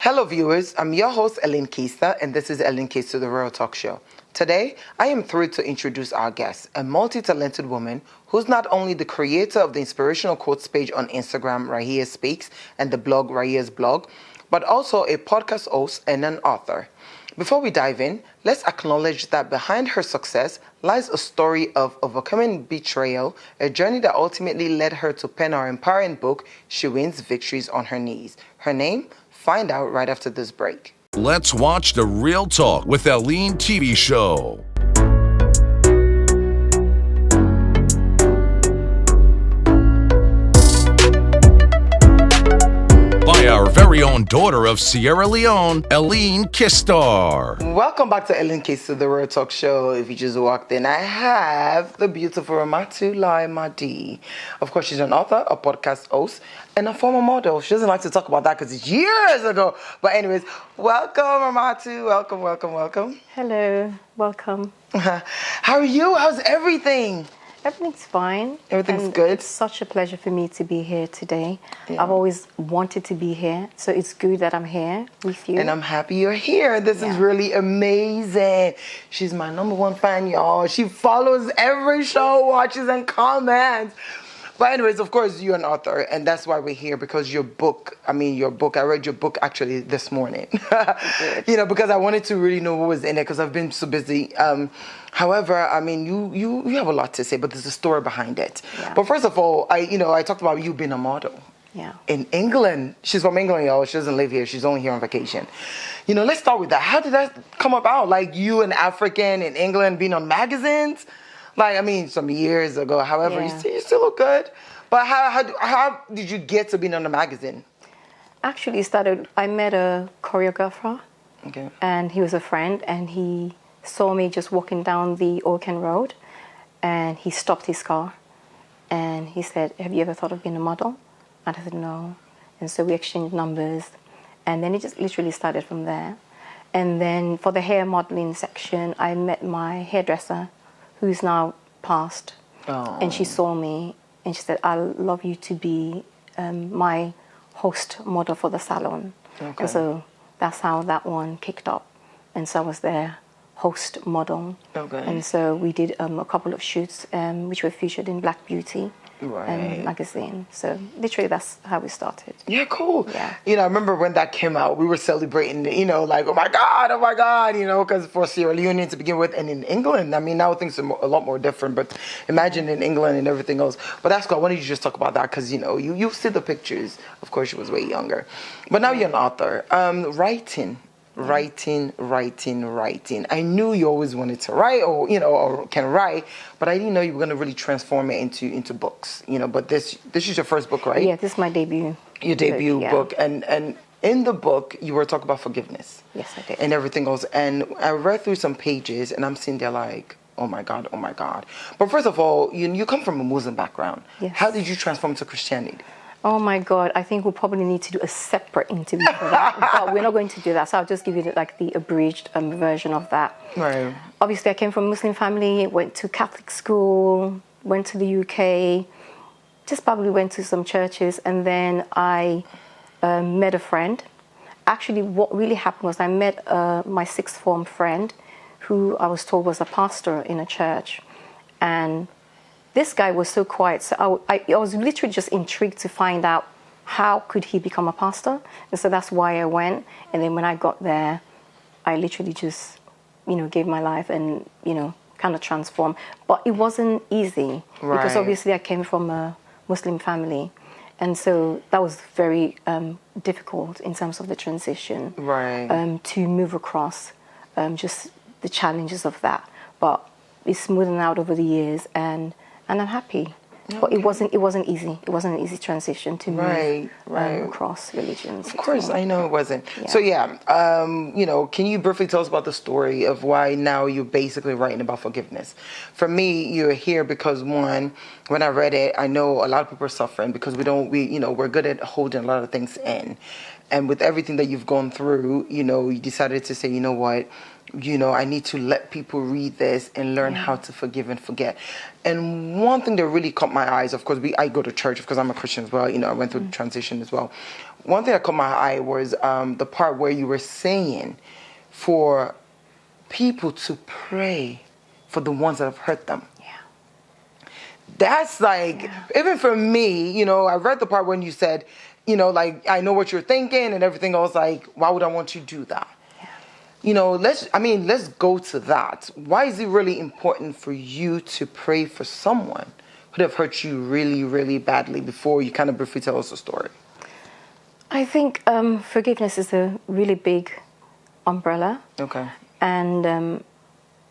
Hello viewers, I'm your host Keister, and this is Keister, the Real Talk Show. Today, I am thrilled to introduce our guest, a multi-talented woman who's not only the creator of the inspirational quotes page on Instagram, Rahia Speaks, and the blog, Rahia's Blog, but also a podcast host and an author. Before we dive in, let's acknowledge that behind her success lies a story of overcoming betrayal, a journey that ultimately led her to pen her empowering book, She Wins Victories on Her Knees. Her name? Find out right after this break. Let's watch The Real Talk with Aline TV show. By our very own daughter of Sierra Leone, Aline Keister. Welcome back to Keister, the Real Talk Show. If you just walked in, I have the beautiful Rahmatulai Mahdi. Of course, she's an author, a podcast host, and a former model. She doesn't like to talk about that because it's years ago. But anyways, welcome, Rahmatu. Welcome. Hello, welcome. How are you? How's everything? Everything's fine. Everything's good? It's such a pleasure for me to be here today. Yeah. I've always wanted to be here, so it's good that I'm here with you. And I'm happy you're here. This is really amazing. She's my number 1 fan, y'all. She follows every show, watches, and comments. But anyways, of course, you're an author, and that's why we're here, because your book, I read your book actually this morning. Because I wanted to really know what was in it, because I've been so busy. However, you have a lot to say, but there's a story behind it. Yeah. But first of all, I talked about you being a model. Yeah. In England. She's from England, y'all. She doesn't live here. She's only here on vacation. Let's start with that. How did that come about? Like, you, an African in England, being on magazines? Some years ago. However, you still look good. But how did you get to being on a magazine? Actually, I met a choreographer. Okay. And he was a friend, and he saw me just walking down the Oaken Road, and he stopped his car, and he said, "Have you ever thought of being a model?" And I said, "No." And so we exchanged numbers, and then it just literally started from there. And then for the hair modeling section, I met my hairdresser, who's now passed. Oh. And she saw me, and she said, "I'd love you to be my host model for the salon." Okay. And so that's how that one kicked up. And so I was their host model. Okay. And so we did a couple of shoots which were featured in Black Beauty magazine. So literally that's how we started. Yeah, cool. Yeah. I remember when that came out, we were celebrating, like, oh my God, because for Sierra Leone to begin with, and in England, now things are a lot more different, but imagine in England and everything else. But that's cool. I wanted you to just talk about that, because, you see the pictures. Of course, she was way younger. But now you're an author. Writing. I knew you always wanted to write, or can write, but I didn't know you were going to really transform it into books. But this is your first book, right? Yeah, this is my debut. Your debut book, and in the book you were talking about forgiveness. Yes, I did. And everything else. And I read through some pages, and I'm sitting there like, oh my God. But first of all, you come from a Muslim background. Yes. How did you transform to Christianity? Oh my God, I think we'll probably need to do a separate interview for that. But we're not going to do that, so I'll just give you the abridged version of that. Right. Obviously, I came from a Muslim family, went to Catholic school, went to the UK, just probably went to some churches, and then I met a friend. Actually, what really happened was I met my sixth form friend, who I was told was a pastor in a church. And this guy was so quiet, so I was literally just intrigued to find out how could he become a pastor. And so that's why I went. And then when I got there, I literally just, gave my life and, kind of transformed. But it wasn't easy, because obviously I came from a Muslim family. And so that was very difficult in terms of the transition. To move across, just the challenges of that. But it's smoothened out over the years, and I'm happy. Okay. But it wasn't easy. It wasn't an easy transition to move across religions. Of course, I know it wasn't. Yeah. So can you briefly tell us about the story of why now you're basically writing about forgiveness? For me, you're here because, one, when I read it, I know a lot of people are suffering because we're good at holding a lot of things in. And with everything that you've gone through, you decided to say, you know what, I need to let people read this and learn how to forgive and forget. And one thing that really caught my eyes, of course, I go to church because I'm a Christian as well. I went through the transition as well. One thing that caught my eye was the part where you were saying for people to pray for the ones that have hurt them. That's like, even for me, I read the part when you said, like, I know what you're thinking and everything. I was like, why would I want you to do that? Let's go to that. Why is it really important for you to pray for someone who have hurt you really, really badly before you kind of briefly tell us a story? I think forgiveness is a really big umbrella. Okay. And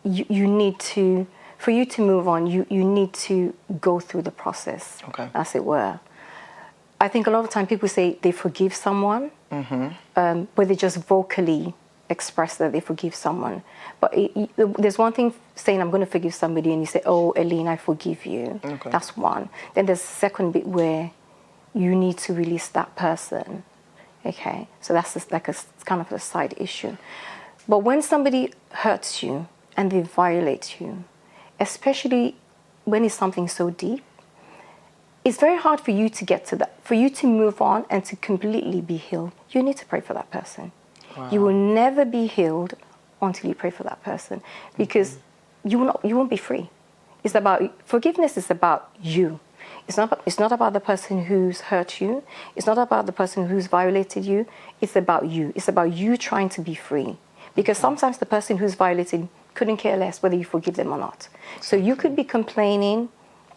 you need to, for you to move on, you need to go through the process, as it were. I think a lot of time people say they forgive someone, but they just vocally express that they forgive someone. But there's one thing saying I'm going to forgive somebody and you say, oh, Eileen, I forgive you. Okay. That's one. Then there's the second bit where you need to release that person. Okay, so that's just like a kind of a side issue. But when somebody hurts you and they violate you, especially when it's something so deep, it's very hard for you to get to that. For you to move on and to completely be healed, you need to pray for that person. Wow. You will never be healed until you pray for that person, because you won't be free. Forgiveness is about you. It's not about the person who's hurt you. It's not about the person who's violated you. It's about you. It's about you trying to be free. Because sometimes the person who's violated couldn't care less whether you forgive them or not. So you could be complaining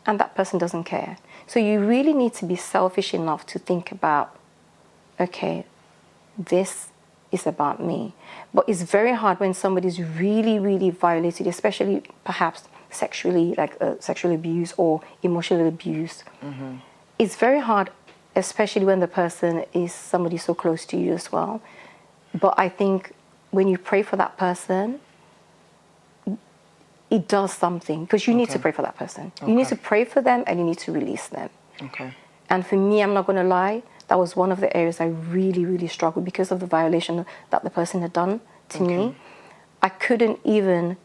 and that person doesn't care. So you really need to be selfish enough to think about, okay, this is about me. But it's very hard when somebody's really, really violated, especially perhaps sexually, like sexual abuse or emotional abuse. It's very hard, especially when the person is somebody so close to you as well. But I think when you pray for that person, it does something, because you need to pray for that person. You need to pray for them and you need to release them. And for me, I'm not going to lie, that was one of the areas I really, really struggled because of the violation that the person had done to me. I couldn't even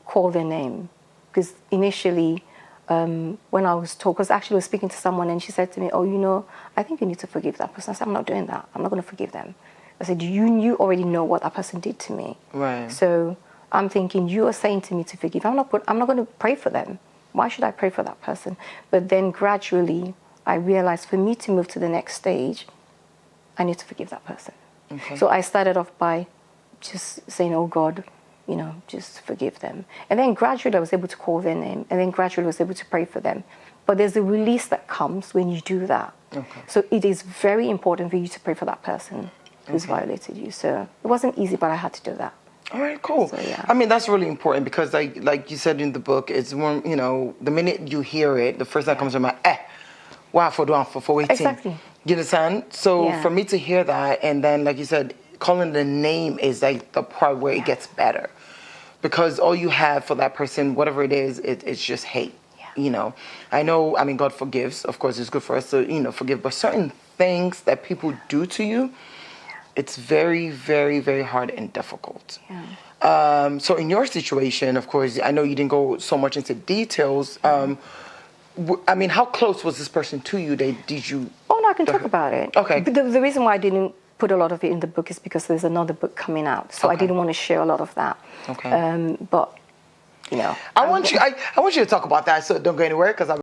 call their name, because initially, when I was talking, I was speaking to someone and she said to me, oh, I think you need to forgive that person. I said, I'm not doing that. I'm not going to forgive them. I said, you already know what that person did to me. Right. So I'm thinking, you are saying to me to forgive. I'm not going to pray for them. Why should I pray for that person? But then gradually, I realized for me to move to the next stage, I need to forgive that person. So I started off by just saying, oh God, just forgive them. And then gradually I was able to call their name. And then gradually I was able to pray for them. But there's a release that comes when you do that. So it is very important for you to pray for that person who's violated you. So it wasn't easy, but I had to do that. All right, cool. So, yeah. I mean, that's really important because, like you said in the book, it's one, the minute you hear it, the first thing that comes to mind, wow, for waiting. Exactly. You understand? So for me to hear that, and then, like you said, calling the name is like the part where it gets better. Because all you have for that person, whatever it is, it's just hate. I know, God forgives. Of course, it's good for us to, forgive. But certain things that people do to you, it's very, very, very hard and difficult. So in your situation, of course, I know you didn't go so much into details. How close was this person to you? Did you? Oh, no, I can talk about it. Okay. But the reason why I didn't put a lot of it in the book is because there's another book coming out. So I didn't want to share a lot of that. But, I want you to talk about that, so don't go anywhere, because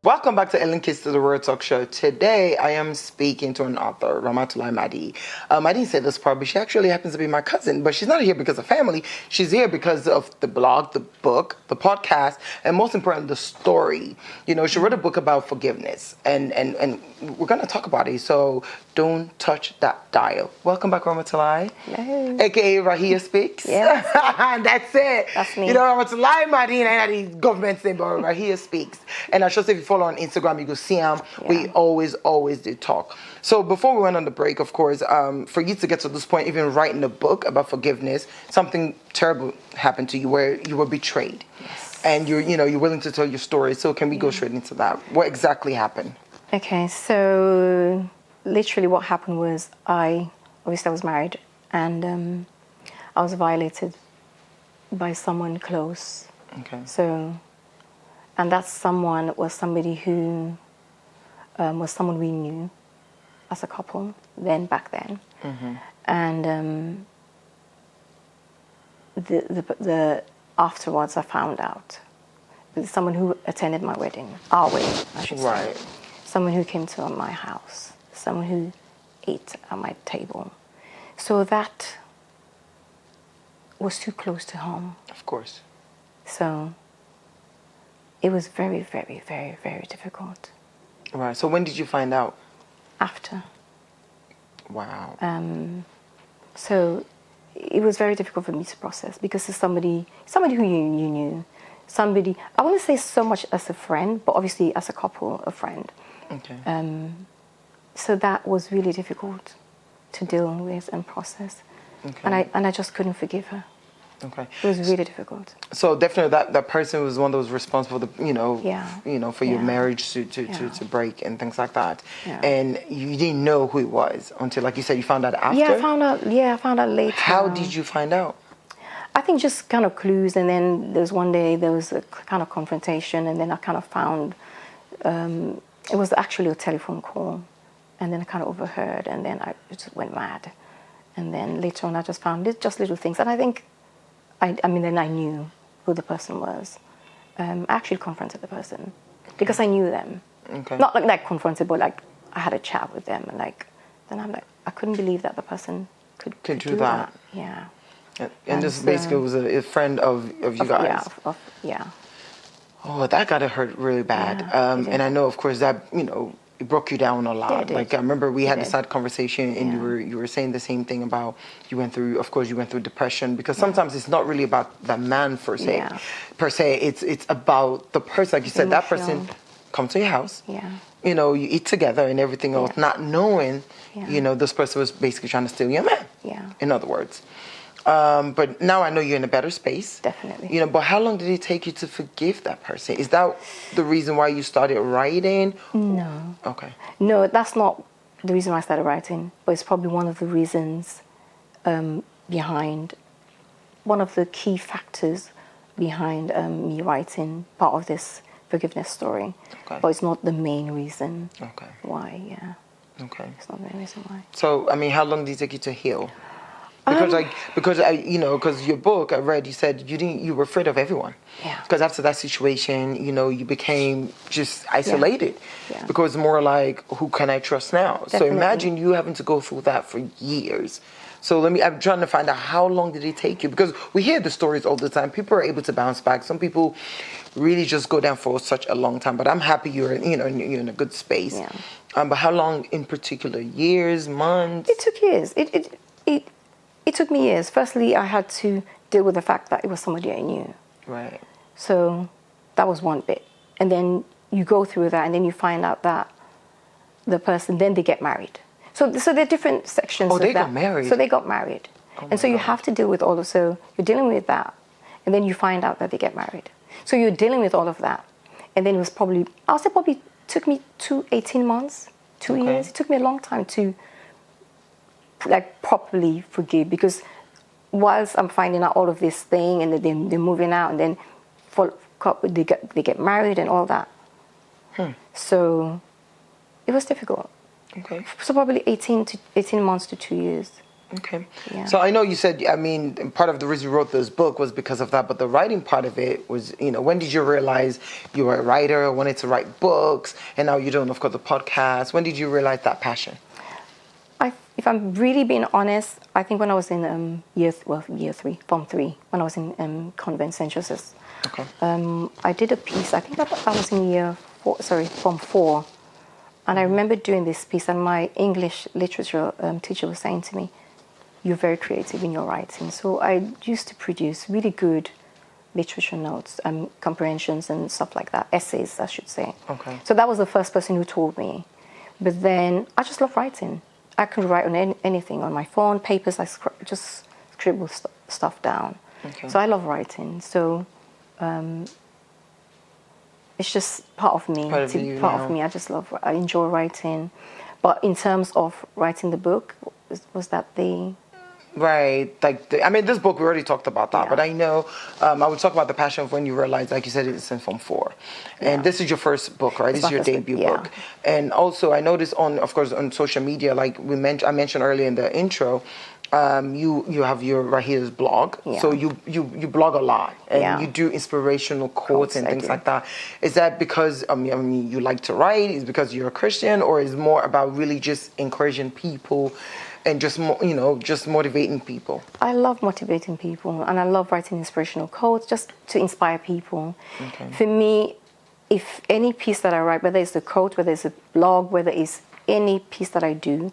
Welcome back to Ellen Keister, the Real Talk Show. Today, I am speaking to an author, Rahmatulai Mahdi. I didn't say this part, but she actually happens to be my cousin. But she's not here because of family. She's here because of the blog, the book, the podcast, and most importantly, the story. You know, she wrote a book about forgiveness, and we're going to talk about it. So don't touch that dial. Welcome back, Rahmatulai. Hello. AKA Rahia Speaks. Yes. That's it. That's me. You know, Rahmatulai Mahdi, and the government saying, but Rahia Speaks. And I should say, if you follow on Instagram, you can see them. Yeah. We always did talk. So before we went on the break, of course, for you to get to this point, even writing a book about forgiveness, something terrible happened to you where you were betrayed. Yes. And you're willing to tell your story. So can we go straight into that? What exactly happened? Okay, so literally what happened was I was married, and I was violated by someone close. Okay. So, and that someone was somebody who was someone we knew as a couple back then. Mm-hmm. And the afterwards I found out someone who attended my wedding, our wedding, I should say. Right. Someone who came to my house, someone who ate at my table. So that was too close to home. Of course. So it was very, very, very, very difficult. Right. So when did you find out? After. Wow. So it was very difficult for me to process because it's somebody who you knew, somebody, I wouldn't say so much as a friend, but obviously as a couple, a friend. Okay. So that was really difficult to deal with and process. Okay. And I just couldn't forgive her. Okay. It was really difficult. So definitely that person was one that was responsible for for your marriage to break and things like that. Yeah. And you didn't know who it was until, like you said, you found out after? Yeah, I found out later. How did you find out? I think just kind of clues, and then there was one day there was a kind of confrontation, and then I kind of found it was actually a telephone call, and then I kind of overheard, and then I just went mad. And then later on I just found it, just little things. And I think, then I knew who the person was. I actually confronted the person because I knew them. Okay. Not like confronted, but like I had a chat with them, and then I'm like, I couldn't believe that the person could do that. Yeah. And this basically was a friend of you guys. Yeah. Oh, that gotta hurt really bad. Yeah, and I know, of course, that it broke you down a lot. Yeah, like I remember we had this side conversation, and you were saying the same thing about you went through depression, because sometimes it's not really about the man per se. It's about the person. Like you said, that person comes to your house. Yeah. You eat together and everything else, not knowing, this person was basically trying to steal your man. Yeah. In other words. But now I know you're in a better space. Definitely. But how long did it take you to forgive that person? Is that the reason why you started writing? No. Okay. No, that's not the reason why I started writing, but it's probably one of the reasons behind, one of the key factors behind me writing part of this forgiveness story. Okay. But it's not the main reason why, Okay. It's not the main reason why. So, how long did it take you to heal? Because your book I read, you said you were afraid of everyone. Yeah. Because after that situation, you became just isolated. Yeah. Because more like, who can I trust now? Definitely. So imagine you having to go through that for years. So I'm trying to find out, how long did it take you? Because we hear the stories all the time. People are able to bounce back. Some people really just go down for such a long time. But I'm happy you're in a good space. Yeah. But how long in particular? Years, months? It took years. It took me years. Firstly, I had to deal with the fact that it was somebody I knew. Right. So that was one bit. And then you go through that, and then you find out that the person, then they get married. So there are different sections of that. Oh, they got married? So they got married. And so you have to deal with all of, so you're dealing with that, and then you find out that they get married. So you're dealing with all of that. And then it was probably took me 18 months, 2 years. It took me a long time to properly forgive, because whilst I'm finding out all of this thing, and then they're moving out, and then they get married and all that. So it was difficult. Okay. So probably 18 months to 2 years. Okay. Yeah. So I know you said, I mean, part of the reason you wrote this book was because of that, but the writing part of it was, when did you realize you were a writer, wanted to write books, and now you're doing, of course, the podcast? When did you realize that passion? If I'm really being honest, I think when I was in year 3, Form 3, when I was in convent St. Joseph's, Okay. I did a piece. I think I was in Form 4. And I remember doing this piece, and my English literature teacher was saying to me, "You're very creative in your writing." So I used to produce really good literature notes, comprehensions and stuff like that, essays, I should say. Okay. So that was the first person who told me. But then I just love writing. I could write on anything, on my phone, papers. I just scribble stuff down. Okay. So I love writing. So it's just part of me. Part of me. I enjoy writing. But in terms of writing the book, was that the... Right. This book, we already talked about that, Yeah. but I know, I would talk about the passion of when you realized, like you said, it's in Form 4. And Yeah. this is your first book, right? It's This is my your first book, debut yeah. book. And also, I noticed on social media, like I mentioned earlier in the intro, you have your Rahil's blog. Yeah. So you blog a lot, and Yeah. you do inspirational quotes and I things do. like that. Is that because you like to write? Is it because you're a Christian, or is it more about really just encouraging people and just just motivating people? I love motivating people, and I love writing inspirational quotes just to inspire people. Okay. For me, if any piece that I write, whether it's a quote, whether it's a blog, whether it's any piece that I do,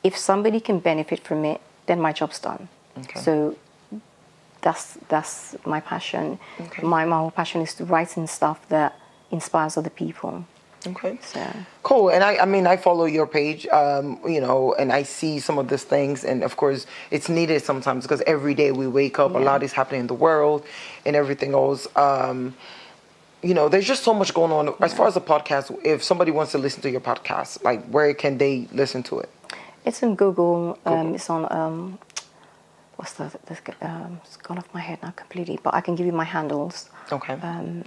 if somebody can benefit from it, then my job's done. Okay. So that's my passion. Okay. My whole passion is to writing stuff that inspires other people. Okay. So Cool. And I follow your page, and I see some of these things. And of course, it's needed sometimes because every day we wake up, a Yeah. lot is happening in the world and everything else. There's just so much going on. As far as the podcast, if somebody wants to listen to your podcast, like where can they listen to it? it's on Google. It's on what's it's gone off my head now completely, but I can give you my handles. Okay.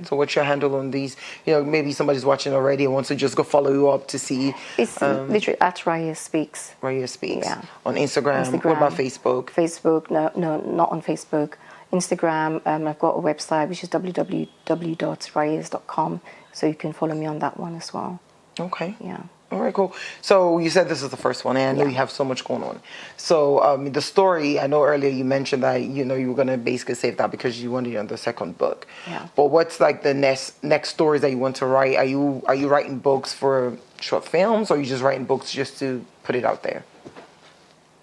So what's your handle on these? Maybe somebody's watching already and wants to just go follow you up to see. It's literally at Raya Speaks. Raya Speaks. Yeah. On Instagram. What about Facebook? Facebook, no, not on Facebook. Instagram, I've got a website which is www.rayas.com, so you can follow me on that one as well. Okay. Yeah. All right, cool. So you said this is the first one, and I know you have so much going on. So the story, I know earlier you mentioned that you were going to basically save that because you wanted it on the second book. Yeah. But what's like the next stories that you want to write? Are you writing books for short films, or are you just writing books just to put it out there?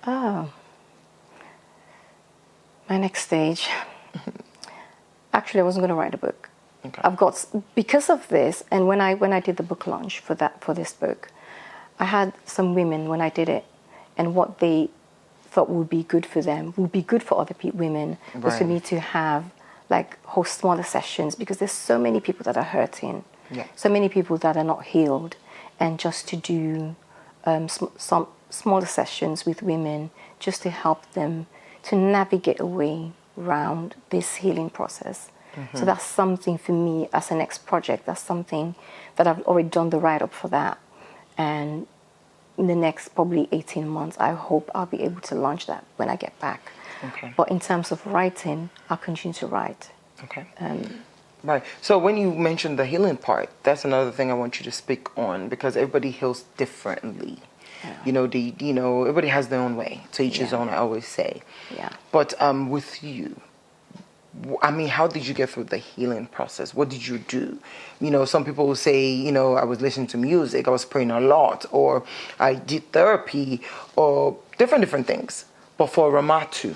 Oh. My next stage. Actually, I wasn't going to write a book. Okay. I've got, because of this, and when I did the book launch for this book, I had some women when I did it, and what they thought would be good for them, would be good for other women, was for Right. me to have, host smaller sessions, because there's so many people that are hurting, Yeah. so many people that are not healed, and just to do some smaller sessions with women, just to help them to navigate a way around this healing process. Mm-hmm. So that's something for me as a next project. That's something that I've already done the write-up for that. And in the next probably 18 months, I hope I'll be able to launch that when I get back. Okay. But in terms of writing, I'll continue to write. Okay. Right. So when you mentioned the healing part, that's another thing I want you to speak on, because everybody heals differently. Yeah. Everybody has their own way. To each his Yeah. own, I always say. Yeah. But with you, how did you get through the healing process? What did you do? Some people will say, I was listening to music, I was praying a lot, or I did therapy, or different things. But for Rahmatu,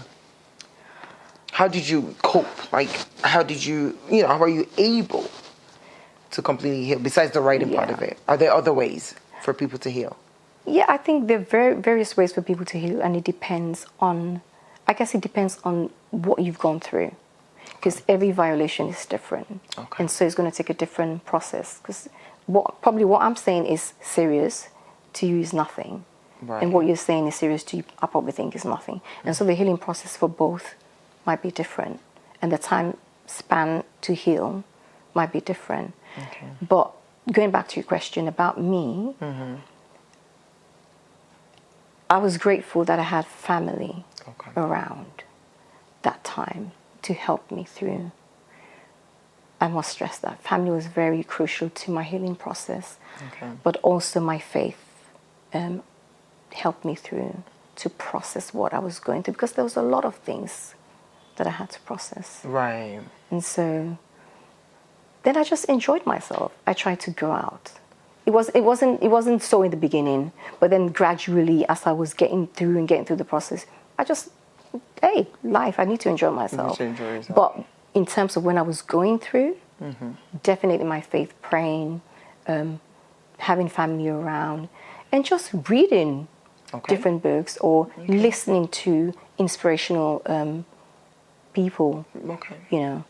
how did you cope? How did you, how are you able to completely heal, besides the writing part of it? Are there other ways for people to heal? Yeah, I think there are various ways for people to heal, and it depends on what you've gone through. Because every violation is different. Okay. And so it's going to take a different process. Because what I'm saying is serious to you is nothing. Right. And what you're saying is serious to you, I probably think is nothing. And so the healing process for both might be different. And the time span to heal might be different. Okay. But going back to your question about me, I was grateful that I had family around that time to help me through. I must stress that family was very crucial to my healing process, but also my faith helped me through to process what I was going through, because there was a lot of things that I had to process. Right. And so then I just enjoyed myself. I tried to go out. It wasn't so in the beginning, but then gradually, as I was getting through the process, I just, hey, life, I need to enjoy myself. You need to enjoy yourself. But in terms of when I was going through, definitely my faith, praying, having family around, and just reading different books or listening to inspirational people, you know.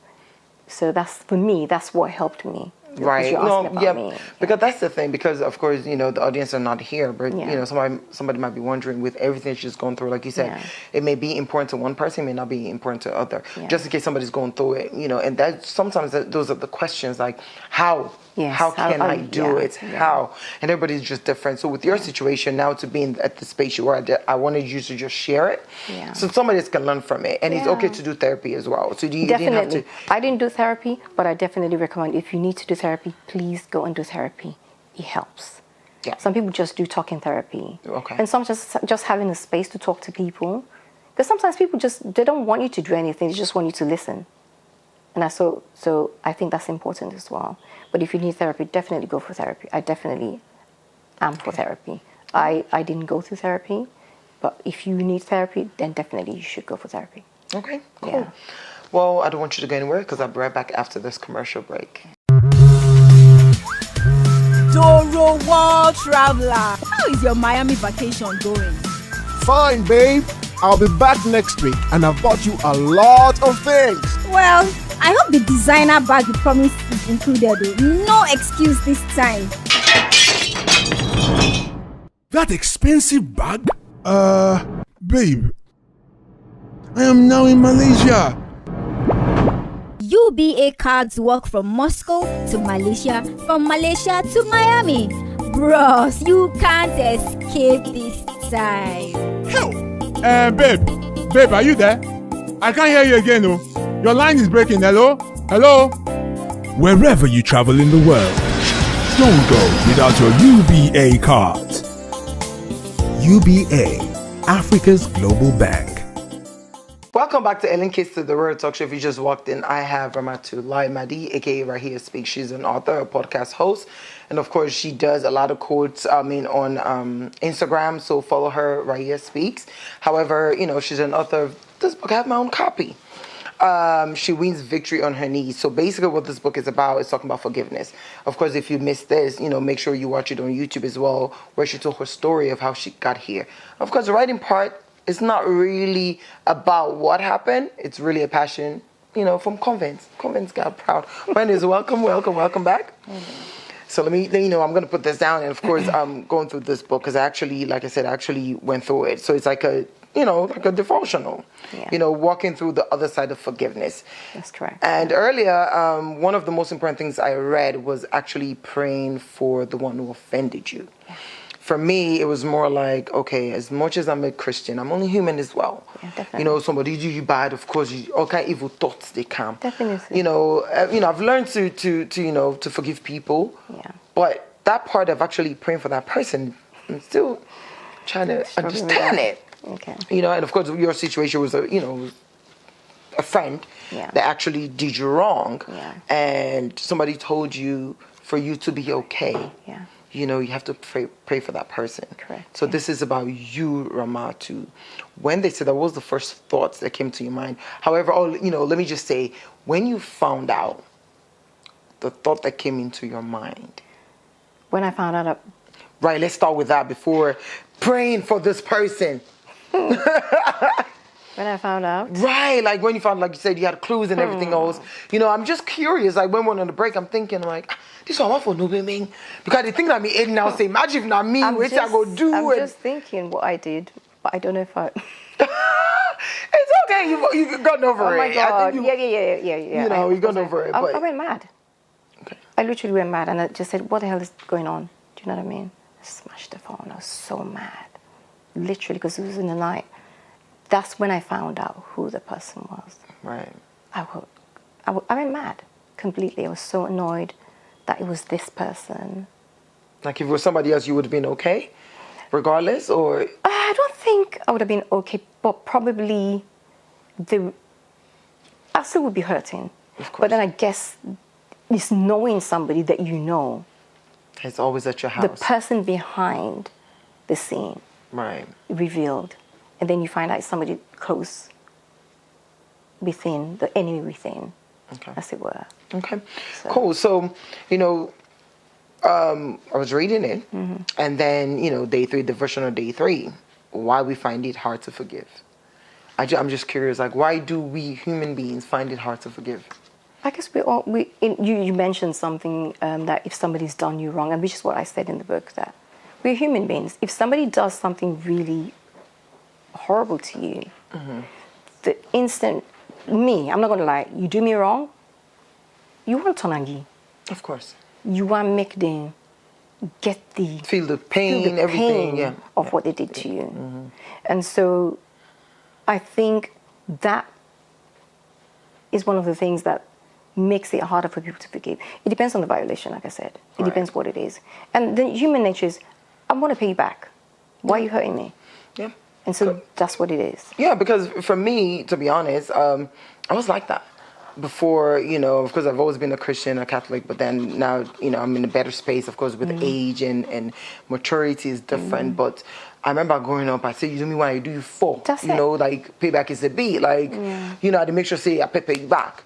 So that's, for me, that's what helped me. Right. No, yeah. Because that's the thing. Because of course, you know, the audience are not here, but you know, somebody might be wondering, with everything she's going through, like you said, it may be important to one person, it may not be important to other. Just in case somebody's going through it, you know, and that sometimes those are the questions, like how can I do it? How? And everybody's just different. So with your situation now, to be at the space you are, I wanted you to just share it, so somebody else can learn from it, and it's okay to do therapy as well. So you didn't have to. I didn't do therapy, but I definitely recommend, if you need to do therapy, please go and do therapy. It helps. Yeah. Some people just do talking therapy. Okay. And some just having a space to talk to people. Because sometimes people they don't want you to do anything, they just want you to listen. And so I think that's important as well. But if you need therapy, definitely go for therapy. I definitely am for therapy. I didn't go through therapy, but if you need therapy, then definitely you should go for therapy. Okay, cool. Yeah. Well, I don't want you to go anywhere, because I'll be right back after this commercial break. Doro World Traveler, how is your Miami vacation going? Fine, babe. I'll be back next week, and I've bought you a lot of things. Well, I hope the designer bag you promised is included, though. No excuse this time. That expensive bag? Babe, I am now in Malaysia. UBA cards work from Moscow to Malaysia, from Malaysia to Miami. Bros, you can't escape this time. Hell! Babe, are you there? I can't hear you again, oh. Your line is breaking. Hello? Hello? Wherever you travel in the world, don't go without your UBA card. UBA, Africa's global bank. Welcome back to Keister, the Real Talk Show. If you just walked in, I have Rahmatulai Mahdi, aka Rahia Speaks. She's an author, a podcast host, and of course, she does a lot of quotes. On Instagram, so follow her, Rahia Speaks. However, you know, she's an author of this book. I have my own copy. She wins victory on her knees. So basically, what this book is about is talking about forgiveness. Of course, if you missed this, you know, make sure you watch it on YouTube as well, where she told her story of how she got here. Of course, the writing part. It's not really about what happened. It's really a passion, you know, from convents. Convents got proud. Wendy's welcome back. So let me know, I'm going to put this down. And of course, I'm going through this book because I actually, like I said, I actually went through it. So it's like a, you know, like a devotional, you know, walking through the other side of forgiveness. That's correct. And earlier, one of the most important things I read was actually praying for the one who offended you. Yeah. For me, it was more like, okay, as much as I'm a Christian, I'm only human as well. Yeah, definitely. You know, somebody do you bad, of course, all kind of evil thoughts they come. Definitely. You know, I've learned to forgive people. Yeah. But that part of actually praying for that person, I'm still trying to understand it. Okay. You know, and of course, your situation was a friend that actually did you wrong, and somebody told you for you to be okay. Yeah. You know, you have to pray for that person. Correct. So this is about you, Ramatu. When they said that, what was the first thoughts that came to your mind? However, let me just say, when you found out, the thought that came into your mind. When I found out. Right, let's start with that before praying for this person. When I found out? Right, like when you found, like you said, you had clues and everything else. You know, I'm just curious. Like when we went on the break, I'm thinking like, this one for no being, because the thing that me now say, imagine if not me, what I go do. I'm just thinking what I did, but I don't know if I. It's okay. You've gotten over it. Oh my God! I think Yeah. You know, you've gotten over it. But I went mad. Okay. I literally went mad, and I just said, "What the hell is going on?" Do you know what I mean? I smashed the phone. I was so mad, literally, because it was in the night. that's when I found out who the person was. Right. I went mad completely. I was so annoyed that it was this person. Like if it was somebody else, you would have been okay, regardless, or? I don't think I would have been okay, but probably I still would be hurting. Of course. But then I guess it's knowing somebody that you know. It's always at your house. The person behind the scene. Right. Revealed. And then you find out it's somebody close within, the enemy within, as it were. Okay. So. Cool. So, I was reading it, and then, day 3, the version of day 3, why we find it hard to forgive. I'm just curious, like, why do we human beings find it hard to forgive? I guess you mentioned something that if somebody's done you wrong, and which is what I said in the book, that we're human beings. If somebody does something really horrible to you, the instant, I'm not going to lie, you do me wrong, you want tonangi. Of course. You want to make them feel the pain, everything of what they did to you. And so I think that is one of the things that makes it harder for people to forgive. It depends on the violation, like I said. It depends what it is. And the human nature is, I want to pay you back. Why are you hurting me? Yeah. And so that's what it is. Yeah, because for me, to be honest, I was like that before, of course, I've always been a Christian, a Catholic, but then now, I'm in a better space, of course, with age and maturity is different. But I remember growing up, I said, you do me one, I do you 4. That's it. Like payback is a beat. Like, I had to make sure, say, I pay you back.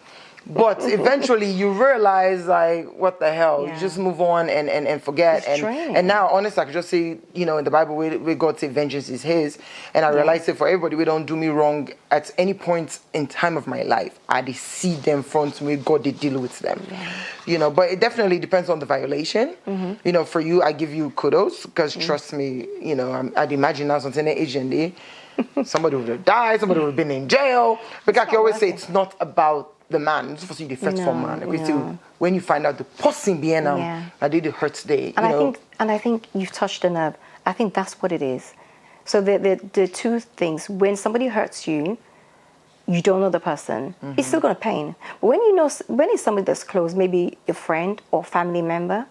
But eventually you realize, like, what the hell? Yeah. You just move on and forget. It's draining. And now, honestly, I could just say, in the Bible, where God said vengeance is his. And I realize that for everybody, we don't do me wrong at any point in time of my life. I did see them front me, God did deal with them. Yeah. But it definitely depends on the violation. For you, I give you kudos, because trust me, I'd imagine now something Asian day, somebody would have died, somebody would have been in jail. But like you always say, it's not about the man. It's supposed to be the first man. When you find out the person behind them, I did it hurts day. And I think you've touched a nerve. I think that's what it is. So the two things, when somebody hurts you, you don't know the person, it's still going to pain. But when it's somebody that's close, maybe a friend or family member,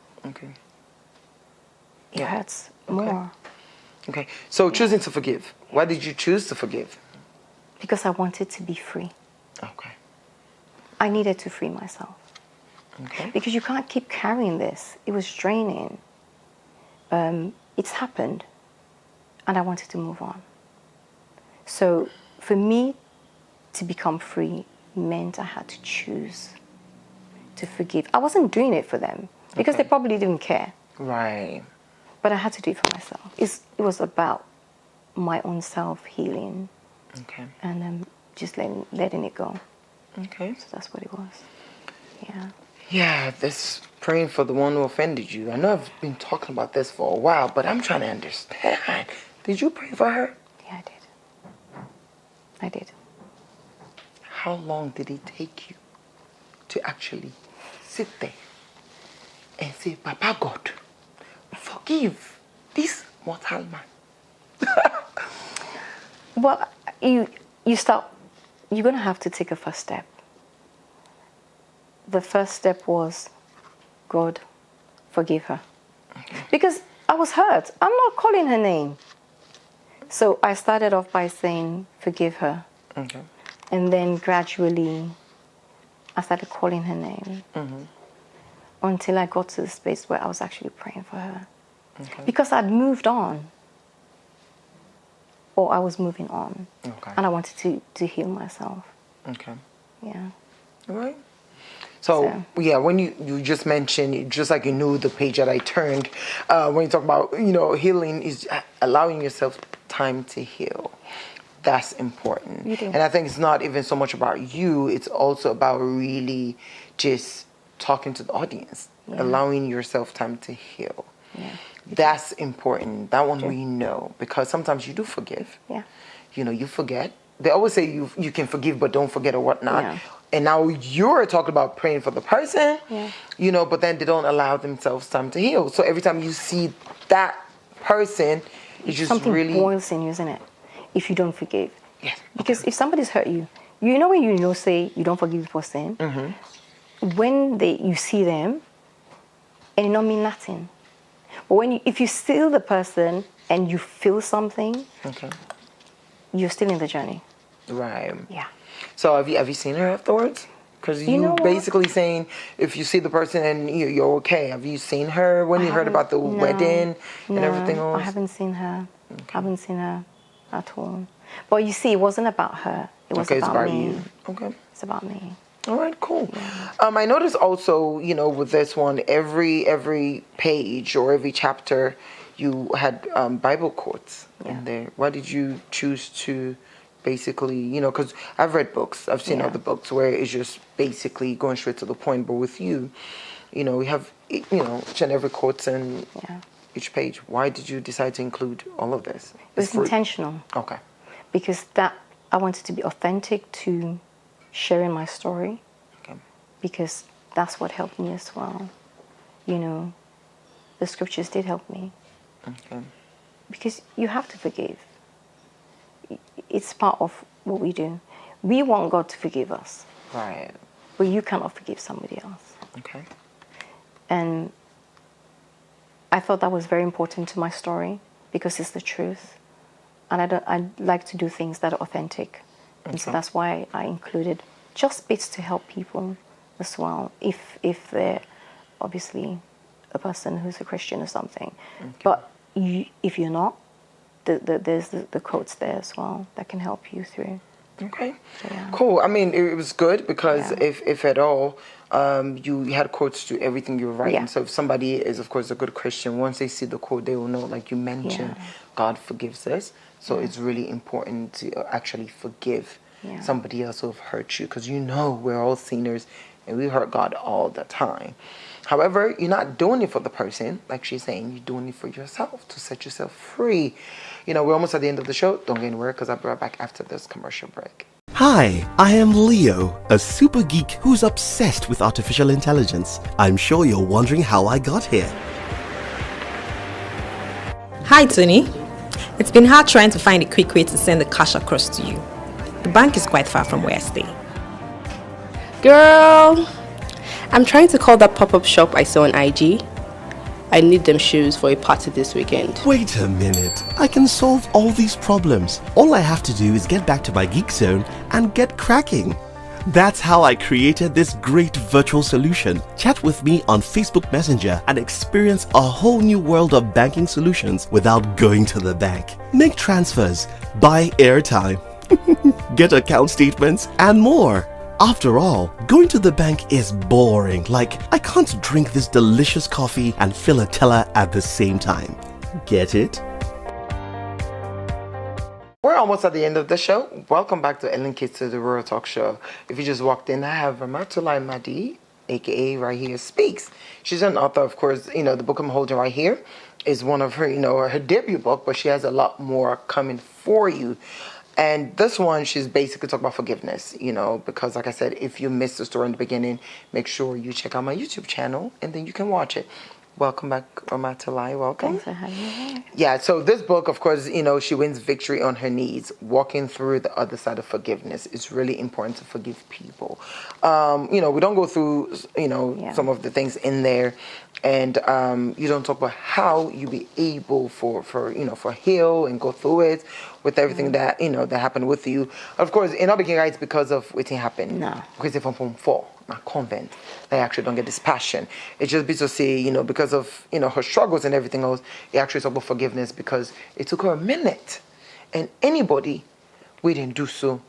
it hurts more. Okay. So choosing to forgive. Why did you choose to forgive? Because I wanted to be free. Okay. I needed to free myself. Okay. Because you can't keep carrying this. It was draining. It's happened, and I wanted to move on. So for me to become free meant I had to choose to forgive. I wasn't doing it for them because they probably didn't care. Right. But I had to do it for myself. It was about my own self-healing. Okay. And just letting it go. Okay. So that's what it was. Yeah. Yeah, this praying for the one who offended you. I know I've been talking about this for a while, but I'm trying to understand. Did you pray for her? Yeah, I did. How long did it take you to actually sit there and say, Papa God, forgive this mortal man? Well, you start. You're going to have to take a first step. The first step was, God, forgive her. Okay. Because I was hurt. I'm not calling her name. So I started off by saying, forgive her. Okay. And then gradually, I started calling her name. Until I got to the space where I was actually praying for her. Okay. Because I'd moved on. Or I was moving on. Okay. And I wanted to heal myself. Okay. Yeah. All right. So, yeah, when you just mentioned, just like you knew the page that I turned, when you talk about, healing is allowing yourself time to heal. That's important. And I think it's not even so much about you, it's also about really just talking to the audience, allowing yourself time to heal. Yeah. That's important. That one we know, because sometimes you do forgive. Yeah. You forget. They always say you can forgive, but don't forget or whatnot. Yeah. And now you're talking about praying for the person, but then they don't allow themselves time to heal. So every time you see that person, it's just something really... boils in you, isn't it? If you don't forgive. Yes. Because if somebody's hurt you, you know when you know, say you don't forgive for sin, when you see them, and it don't mean nothing. But if you still the person and you feel something, you're still in the journey. Right. Yeah. So have you seen her afterwards? Because You know you what? basically saying if you see the person and you're okay. Have you seen her when you heard about the wedding and everything else? I haven't seen her. I haven't seen her at all. But you see, it wasn't about her. It was it's about me. you. Okay. It's about me. All right, cool. I noticed also, with this one, every page or every chapter, you had Bible quotes in there. Why did you choose to basically, because I've read books, I've seen other books where it's just basically going straight to the point, but with you, we have, each and every quotes in each page. Why did you decide to include all of this? It was intentional. Okay. Because I wanted to be authentic to sharing my story. Okay. Because that's what helped me as well. The scriptures did help me. Okay. Because you have to forgive. It's part of what we do. We want God to forgive us. Right. But you cannot forgive somebody else. Okay. And I thought that was very important to my story because it's the truth. And I like to do things that are authentic. And so that's why I included just bits to help people as well, if they're obviously a person who's a Christian or something. Okay. But if you're not, there's the quotes there as well that can help you through. Okay. So, yeah. Cool. I mean, it was good because if at all, you had quotes to everything you were writing. Yeah. So if somebody is, of course, a good Christian, once they see the quote, they will know, like you mentioned, God forgives us. So it's really important to actually forgive somebody else who have hurt you, because we're all sinners and we hurt God all the time. However, you're not doing it for the person, like she's saying, you're doing it for yourself, to set yourself free. We're almost at the end of the show. Don't get anywhere, because I'll be right back after this commercial break. Hi, I am Leo, a super geek who's obsessed with artificial intelligence. I'm sure you're wondering how I got here. Hi, Tony. It's been hard trying to find a quick way to send the cash across to you. The bank is quite far from where I stay. Girl, I'm trying to call that pop-up shop I saw on IG. I need them shoes for a party this weekend. Wait a minute. I can solve all these problems. All I have to do is get back to my geek zone and get cracking. That's how I created this great virtual solution. Chat with me on Facebook Messenger and experience a whole new world of banking solutions without going to the bank. Make transfers, buy airtime, get account statements, and more. After all, going to the bank is boring. Like, I can't drink this delicious coffee and fill a teller at the same time. Get it? We're almost at the end of the show. Welcome back to Keister, the Royal Talk Show. If you just walked in, I have Rahmatulai Mahdi, aka Right Here Speaks. She's an author, of course. The book I'm holding right here is one of her, her debut book, but she has a lot more coming for you. And this one, she's basically talking about forgiveness, because like I said, if you missed the story in the beginning, make sure you check out my YouTube channel and then you can watch it. Welcome back, Rahmatulai. Welcome. Thanks for having me here. Yeah, so this book, of course, she wins victory on her knees, walking through the other side of forgiveness. It's really important to forgive people. We don't go through, some of the things in there, and you don't talk about how you be able for heal and go through it with everything that that happened with you. Of course, in our beginning, it's because of what happened. No. Because if I'm from a convent, they actually don't get this passion. It's just to say, because of her struggles and everything else, it actually talk about forgiveness, because it took her a minute, and anybody, we didn't do so.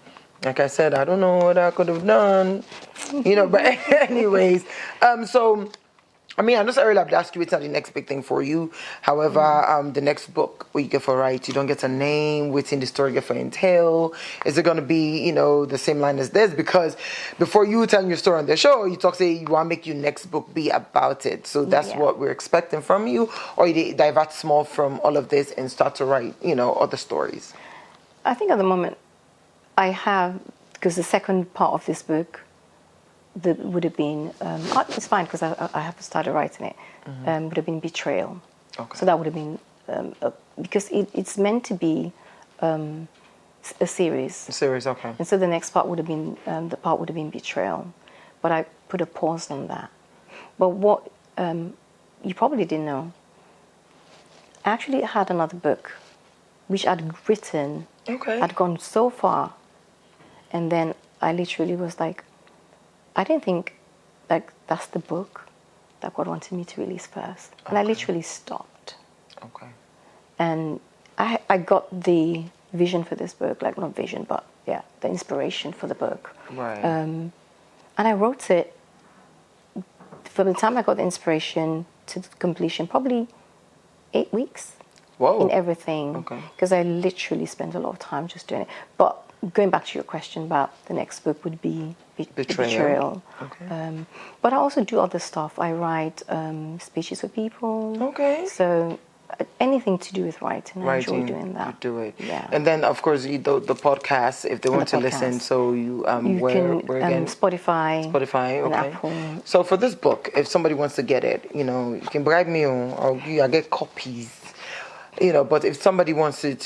Like I said, I don't know what I could have done, but anyways, I just earlier I'd ask you, it's not the next big thing for you. However, the next book what you get for write, you don't get a name, what's in the story get for entail. Is it going to be, the same line as this? Because before you telling your story on the show, you say you want to make your next book be about it. So that's what we're expecting from you, or you divert small from all of this and start to write, other stories. I think at the moment I have, because the second part of this book, that would have been, it's fine because I have started writing it, would have been betrayal. Okay. So that would have been, because it's meant to be a series. A series, okay. And so the next part would have been betrayal, but I put a pause on that. But what you probably didn't know, I actually had another book, which I'd written. Okay. I'd gone so far, and then I literally was like, I didn't think like that's the book that God wanted me to release first, and I literally stopped. Okay. And I got the vision for this book, like not vision, but yeah, the inspiration for the book. Right. And I wrote it. From the time I got the inspiration to the completion, probably 8 weeks. Whoa. In everything. Okay. Because I literally spent a lot of time just doing it. But going back to your question about the next book would be Betrayal. Okay. But I also do other stuff. I write speeches for people. Okay. So anything to do with writing. I enjoy Writing, doing that. you do it. Yeah. And then, of course, the podcast, if they want to listen, podcast. so you where can, again? Spotify. Spotify, and okay. Apple. So for this book, if somebody wants to get it, you can bribe me or I get copies. But if somebody wants to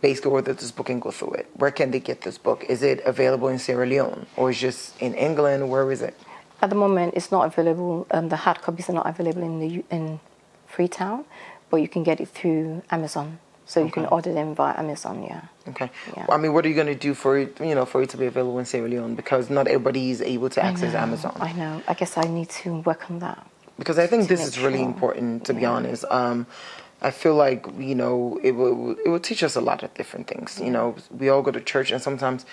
basically order this book and go through it, where can they get this book? Is it available in Sierra Leone or is it just in England? Where is it? At the moment, it's not available. The hard copies are not available in Freetown, but you can get it through Amazon. So you can order them via Amazon, yeah. Okay. Yeah. I mean, what are you going to do for it, for it to be available in Sierra Leone? Because not everybody is able to access Amazon. I know. I guess I need to work on that. Because I think this make is really sure. important, to be honest. I feel like, it will teach us a lot of different things. We all go to church, and sometimes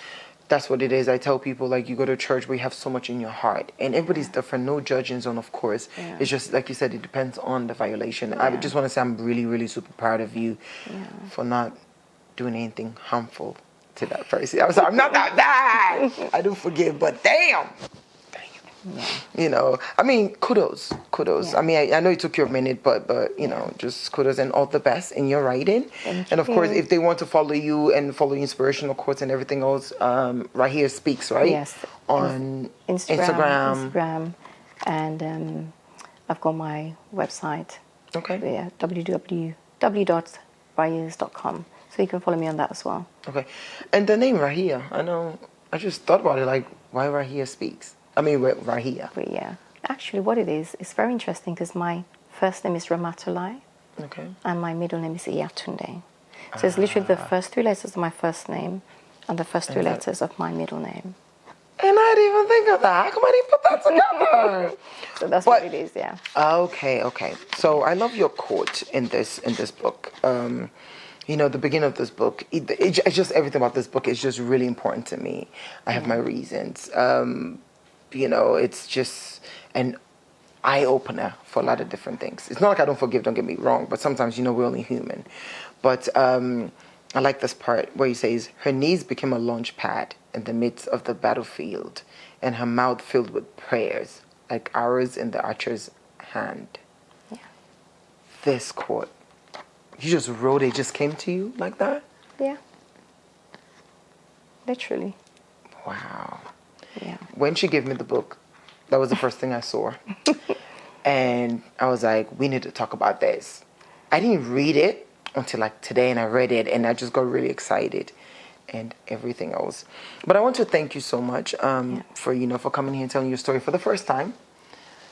that's what it is. I tell people, like, you go to church where you have so much in your heart, and everybody's different, no judging zone, of course. Yeah. It's just, like you said, it depends on the violation. I just want to say I'm really, really super proud of you for not doing anything harmful to that person. I'm sorry, I'm not that bad. I do forgive, but damn. I mean, kudos. Yeah. I mean, I know it took you a minute, but just kudos and all the best in your writing. Thank and of you. course, if they want to follow you and follow inspirational quotes and everything else, Rahia Speaks, right? Yes. On Instagram, and I've got my website. Okay. Yeah, www.rahias.com. So you can follow me on that as well. Okay. And the name Rahia, I just thought about it, like, why Rahia Speaks? I mean, Rahia. But yeah, actually what it is, it's very interesting because my first name is Rahmatulai. Okay. And my middle name is Iyatunde. So it's literally the first 3 letters of my first name and the first 3 letters of my middle name. And I didn't even think of that. How come I didn't put that together? So that's what it is, yeah. Okay. So I love your quote in this book. The beginning of this book, it's just everything about this book is just really important to me. I have my reasons. It's just an eye-opener for a lot of different things. It's not like I don't forgive, don't get me wrong, but sometimes, we're only human. But I like this part where he says, her knees became a launch pad in the midst of the battlefield, and her mouth filled with prayers, like arrows in the archer's hand. Yeah. This quote, you just wrote it, just came to you like that? Yeah. Literally. Wow. Yeah. When she gave me the book, that was the first thing I saw. And I was like, we need to talk about this. I didn't read it until like today, and I read it, and I just got really excited and everything else. But I want to thank you so much for coming here and telling your story for the first time.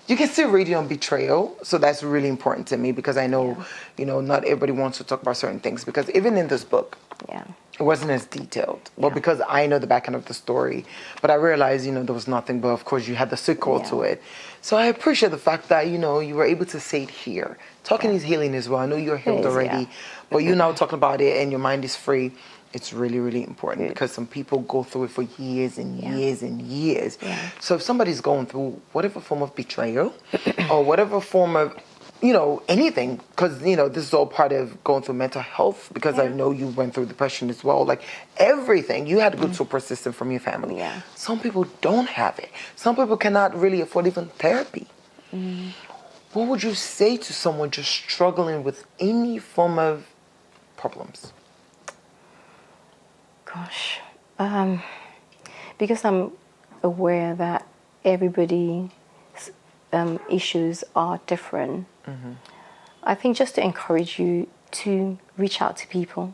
You can still read it on betrayal, so that's really important to me because I know, not everybody wants to talk about certain things because even in this book, it wasn't as detailed. Well, because I know the back end of the story, but I realized, there was nothing, but of course you had the sequel to it. So I appreciate the fact that, you were able to say it here. Talking is healing as well. I know you're healed already, but you now talking about it and your mind is free. It's really, really important because some people go through it for years and years and years. Yeah. So if somebody's going through whatever form of betrayal or whatever form of, anything, because, this is all part of going through mental health because I know you went through depression as well. Like everything, you had a good support system from your family. Yeah. Some people don't have it. Some people cannot really afford even therapy. What would you say to someone just struggling with any form of problems? Gosh, because I'm aware that everybody's issues are different. I think just to encourage you to reach out to people,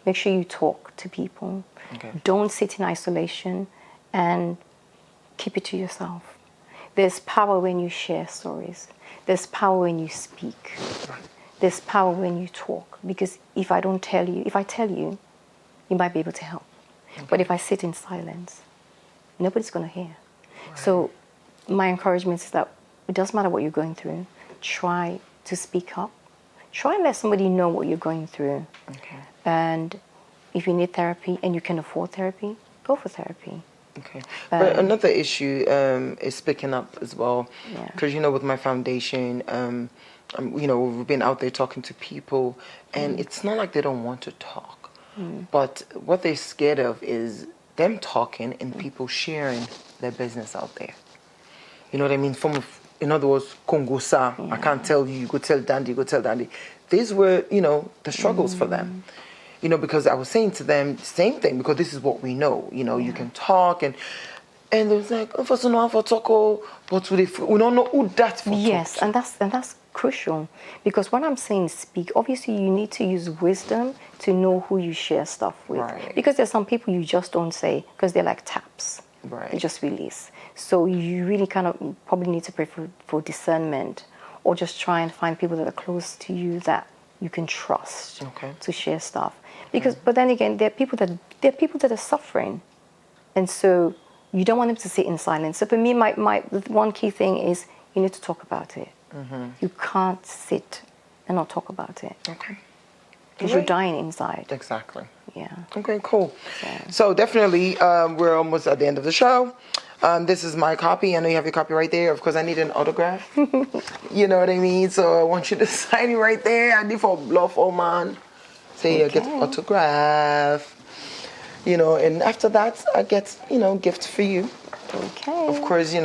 Make sure you talk to people. Okay. Don't sit in isolation and keep it to yourself. There's power when you share stories. There's power when you speak. There's power when you talk. Because if I tell you, you might be able to help. Okay. But if I sit in silence, nobody's going to hear. Right. So my encouragement is that it doesn't matter what you're going through. Try to speak up. Try and let somebody know what you're going through. Okay. And if you need therapy and you can afford therapy, go for therapy. Okay. But another issue is speaking up as well. Because, with my foundation, we've been out there talking to people, and it's not like they don't want to talk. But what they're scared of is them talking and people sharing their business out there. You know what I mean? In other words, Kongosa, I can't tell you, you go tell Dandy, you go tell Dandy. These were, the struggles for them. Because I was saying to them, same thing, because this is what we know. You can talk, and they was like, but we don't know who that's for. Yes, and that's crucial. Because when I'm saying speak, obviously you need to use wisdom to know who you share stuff with. Right. Because there's some people you just don't say, because they're like taps. Right. They just release. So you really kind of probably need to pray for discernment, or just try and find people that are close to you that you can trust to share stuff. Because, but then again, there are people that are suffering, and so you don't want them to sit in silence. So for me, my one key thing is you need to talk about it. You can't sit and not talk about it. Okay. Because you're dying inside. Exactly. Yeah. Okay, cool. So definitely, we're almost at the end of the show. This is my copy. I know you have your copy right there. Of course, I need an autograph. You know what I mean? So I want you to sign it right there. I need for bluff, oh man. Say I get autograph. And after that, I get, gifts for you. Okay. Of course,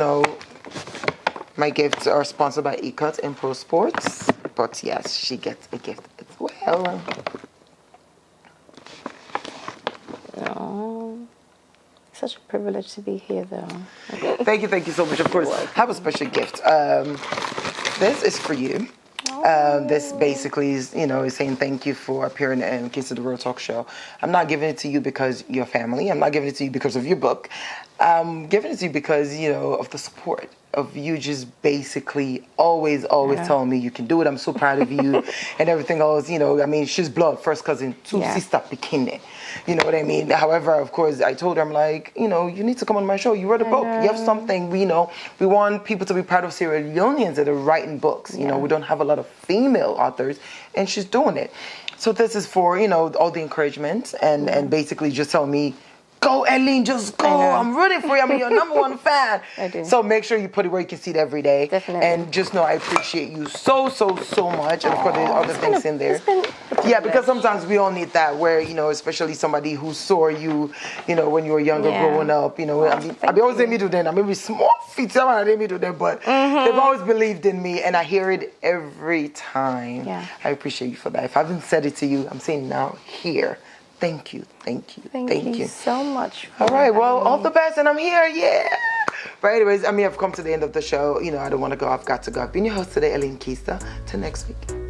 my gifts are sponsored by eCut and Pro Sports. But yes, she gets a gift as well. Oh, such a privilege to be here, though. Thank you so much. Of course, I have a special gift. This is for you. This basically is, is saying thank you for appearing in Keister the Real Talk Show. I'm not giving it to you because you're family. I'm not giving it to you because of your book. I'm giving it to you because, of the support of you just basically always telling me you can do it. I'm so proud of you and everything else. She's blood, first cousin, two sister bikini. You know what I mean? However, of course, I told her, I'm like, you need to come on my show. You wrote a book. You have something. We want people to be proud of Sierra Leoneans that are writing books. We don't have a lot of female authors, and she's doing it. So this is for, all the encouragement and basically just tell me, go, Eileen, just go. I'm rooting for you. I'm your number one fan. I do. So make sure you put it where you can see it every day. Definitely. And just know I appreciate you so much. And of course, there's other things in there. Because sometimes we all need that where, especially somebody who saw you, when you were younger growing up. I be always saying me to them. I may be small feet, I didn't me to them, but they've always believed in me. And I hear it every time. Yeah. I appreciate you for that. If I haven't said it to you, I'm saying now here. Thank you. Thank you so much. All right, well, all the best, and I'm here, But anyways, I've come to the end of the show. I don't want to go. I've got to go. I've been your host today, Keister. Till next week.